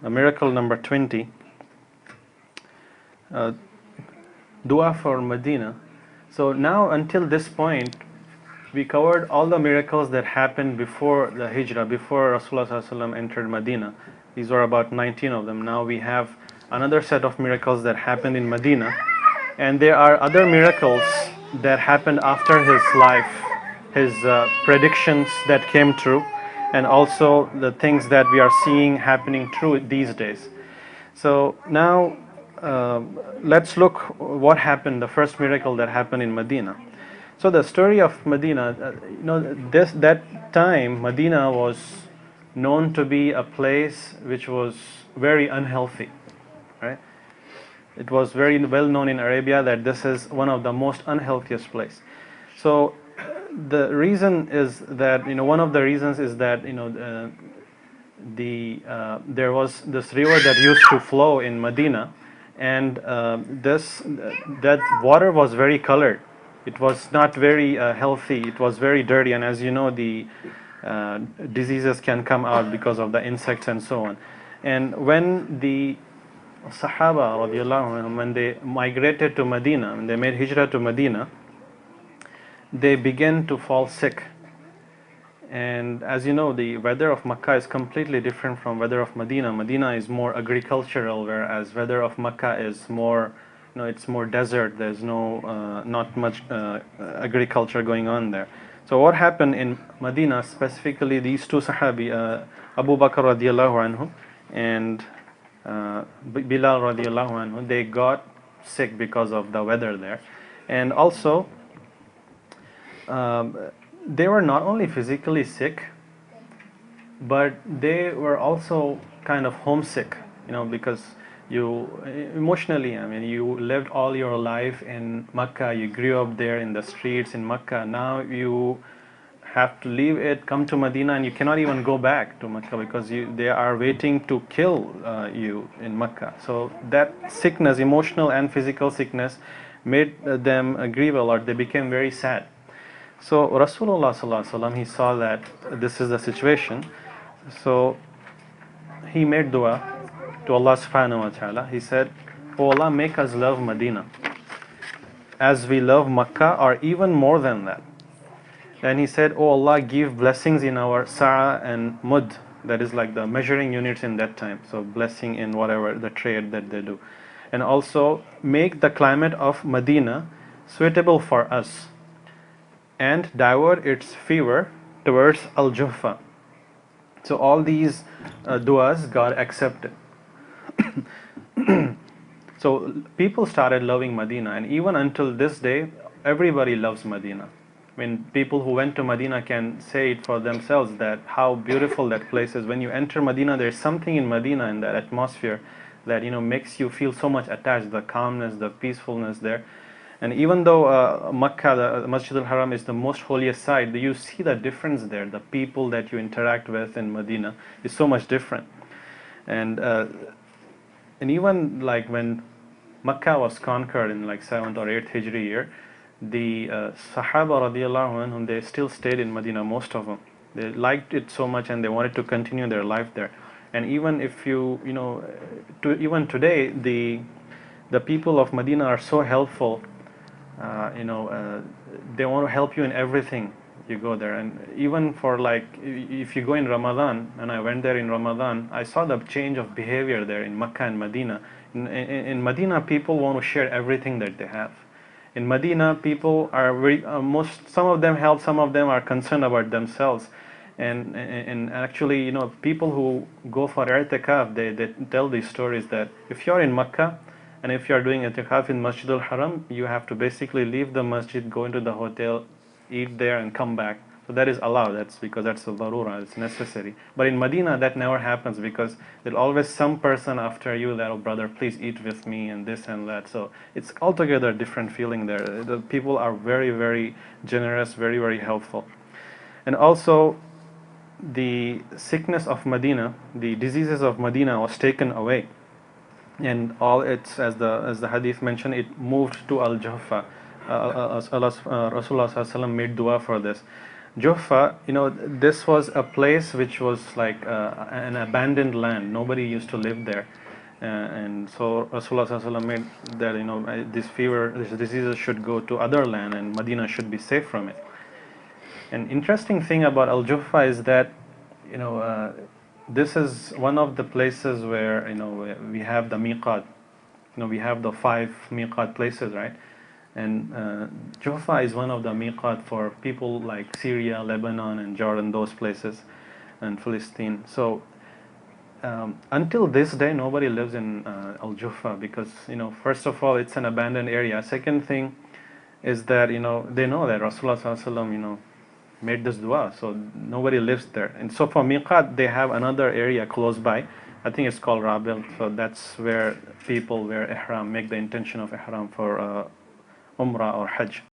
miracle number 20, dua for Medina. So now until this point, we covered all the miracles that happened before the Hijrah, before Rasulullah ﷺ entered Medina. These were about 19 of them. Now we have another set of miracles that happened in Medina, and there are other miracles that happened after his life, his predictions that came true, and also the things that we are seeing happening true these days. So now let's look what happened, the first miracle that happened in Medina. So the story of Medina, that time Medina was known to be a place which was very unhealthy, right? It was very well known in Arabia that this is one of the most unhealthiest place. So the reason is that, one of the reasons is that, there was this river that used to flow in Medina, and that water was very colored. It was not very healthy. It was very dirty, and as you know, the diseases can come out because of the insects and so on. And when the Sahaba radiallahu anhum, when they migrated to Medina, when they made hijrah to Medina, they began to fall sick. And as you know, the weather of Makkah is completely different from weather of Medina. Medina is more agricultural, whereas weather of Makkah is more, it's more desert. There's not much agriculture going on there. So what happened in Medina, specifically these two Sahabi, Abu Bakr radiallahu anhu and Bilal radiallahu anhu, they got sick because of the weather there. And also, they were not only physically sick, but they were also kind of homesick, because you emotionally, you lived all your life in Makkah, you grew up there in the streets in Makkah. Now you have to leave it, come to Medina, and you cannot even go back to Makkah because they are waiting to kill you in Makkah. So that sickness, emotional and physical sickness, made them grieve, or they became very sad. So Rasulullah sallallahu alaihi wasallam, he saw that this is the situation. So he made dua to Allah subhanahu wa ta'ala. He said, "Oh Allah, make us love Medina as we love Makkah, or even more than that." Then he said, "Oh Allah, give blessings in our sa'a and mud," that is like the measuring units in that time. So blessing in whatever the trade that they do. And also make the climate of Medina suitable for us, and divert its fever towards Al-Juhfa. So all these duas got accepted. So people started loving Medina, and even until this day, everybody loves Medina. People who went to Medina can say it for themselves that how beautiful that place is. When you enter Medina, there's something in Medina, in that atmosphere, that makes you feel so much attached. The calmness, the peacefulness there. And even though Makkah, the Masjid al-Haram, is the most holiest site, you see the difference there. The people that you interact with in Medina is so much different. And even like when Makkah was conquered in like 7th or 8th Hijri year, the Sahaba radiallahu anhum, they still stayed in Medina, most of them. They liked it so much and they wanted to continue their life there. And even if even today, the people of Medina are so helpful. They want to help you in everything you go there. And even for like, if you go in Ramadan, and I went there in Ramadan, I saw the change of behavior there in Makkah and Medina. In Medina, people want to share everything that they have. In Medina, people are very, some of them help, some of them are concerned about themselves. And actually, people who go for i'tikaf, they tell these stories that if you're in Makkah, and if you are doing i'tikaf in Masjid al-Haram, you have to basically leave the masjid, go into the hotel, eat there, and come back. So that is allowed. That's because that's a darura, it's necessary. But in Medina, that never happens, because there's always some person after you that, "Oh brother, please eat with me," and this and that. So it's altogether a different feeling there. The people are very, very generous, very, very helpful. And also, the sickness of Medina, the diseases of Medina was taken away. And all it's, as the hadith mentioned, it moved to Al-Juhfa. Rasulullah ﷺ made dua for this. Juhfa, this was a place which was like an abandoned land. Nobody used to live there. And so Rasulullah Sallallahu Alaihi Wasallam made that, this fever, this diseases should go to other land and Medina should be safe from it. An interesting thing about Al Juhfa is that, this is one of the places where, we have the miqat. We have the 5 miqat places, right? And Juhfa is one of the miqat for people like Syria, Lebanon, and Jordan, those places, and Palestine. So until this day, nobody lives in Al Juhfa because, first of all, it's an abandoned area. Second thing is that, they know that Rasulullah Sallallahu Alaihi Wasallam, made this dua, so nobody lives there. And so for miqat, they have another area close by. I think it's called Rabil. So that's where people wear ihram, make the intention of ihram for Umrah or Hajj.